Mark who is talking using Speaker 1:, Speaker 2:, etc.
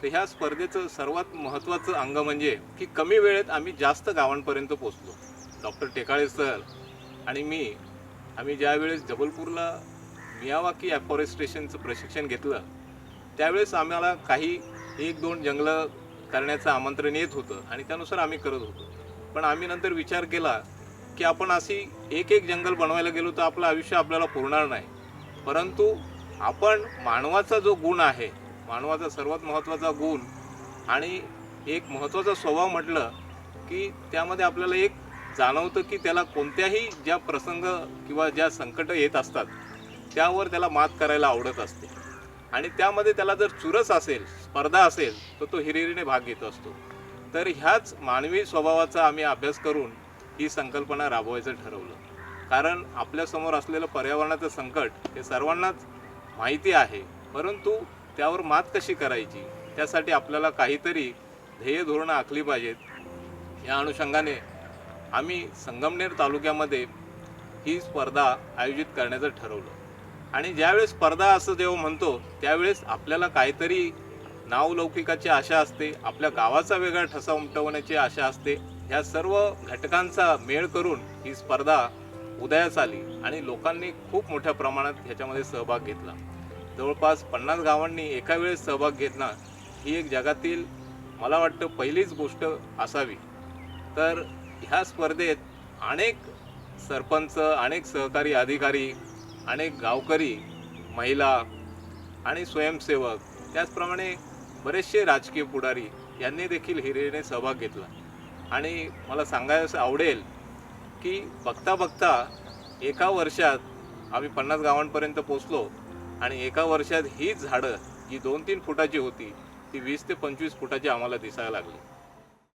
Speaker 1: तर ह्या स्पर्धेचं सर्वात महत्त्वाचं अंग म्हणजे की कमी वेळेत आम्ही जास्त गावांपर्यंत पोहोचलो. डॉक्टर टेकाळे सर आणि मी आम्ही ज्यावेळेस जबलपूरला मियावाकी ॲफॉरेस्टेशनचं प्रशिक्षण घेतलं, त्यावेळेस आम्हाला काही 1-2 जंगलं करण्याचं आमंत्रण येत होतं आणि त्यानुसार आम्ही करत होतो. पण आम्ही नंतर विचार केला की आपण अशी एक जंगल बनवायला गेलो तर आपलं आयुष्य आपल्याला पुरणार नाही. परंतु आपण मानवाचा जो गुण आहे, मानवाचा सर्वात महत्त्वाचा गुण आणि एक महत्त्वाचा स्वभाव म्हटलं की त्यामध्ये आपल्याला एक जाणवतं की त्याला कोणत्याही ज्या प्रसंग किंवा ज्या संकटं येत असतात त्यावर त्याला मात करायला आवडत असते आणि त्यामध्ये त्याला जर चुरस असेल, स्पर्धा असेल, तर तो हिरिरीने भाग घेत असतो. तर ह्याच मानवी स्वभावाचा आम्ही अभ्यास करून ही संकल्पना राबवायचं ठरवलं. कारण आपल्यासमोर असलेलं पर्यावरणाचं संकट हे सर्वांनाच माहिती आहे, परंतु त्यावर मात कशी करायची, त्यासाठी आपल्याला काहीतरी ध्येय धोरणं आखली पाहिजेत. या अनुषंगाने आम्ही संगमनेर तालुक्यामध्ये ही स्पर्धा आयोजित करण्याचं ठरवलं. आणि ज्यावेळेस स्पर्धा असं जेव्हा म्हणतो त्यावेळेस आपल्याला काहीतरी नावलौकिकाची आशा असते, आपल्या गावाचा वेगळा ठसा उमटवण्याची आशा असते. ह्या सर्व घटकांचा मेळ करून ही स्पर्धा उदयास आली आणि लोकांनी खूप मोठ्या प्रमाणात ह्याच्यामध्ये सहभाग घेतला. जवळपास 50 गावांनी एका वेळेस सहभाग घेतला. ही एक जगातील मला वाटतं पहिलीच गोष्ट असावी. तर ह्या स्पर्धेत अनेक सरपंच, अनेक सहकारी अधिकारी, अनेक गावकरी, महिला आणि स्वयंसेवक, त्याचप्रमाणे बरेचसे राजकीय पुढारी यांनी देखील हिरिरीने सहभाग घेतला. आणि मला सांगायचं आवडेल की बघता बघता एका वर्षात आम्ही 50 गावांपर्यंत पोचलो आणि एका वर्षात हीच झाडं जी 2-3 फुटाची होती ती 20 ते 25 फुटाची आम्हाला दिसायला लागली.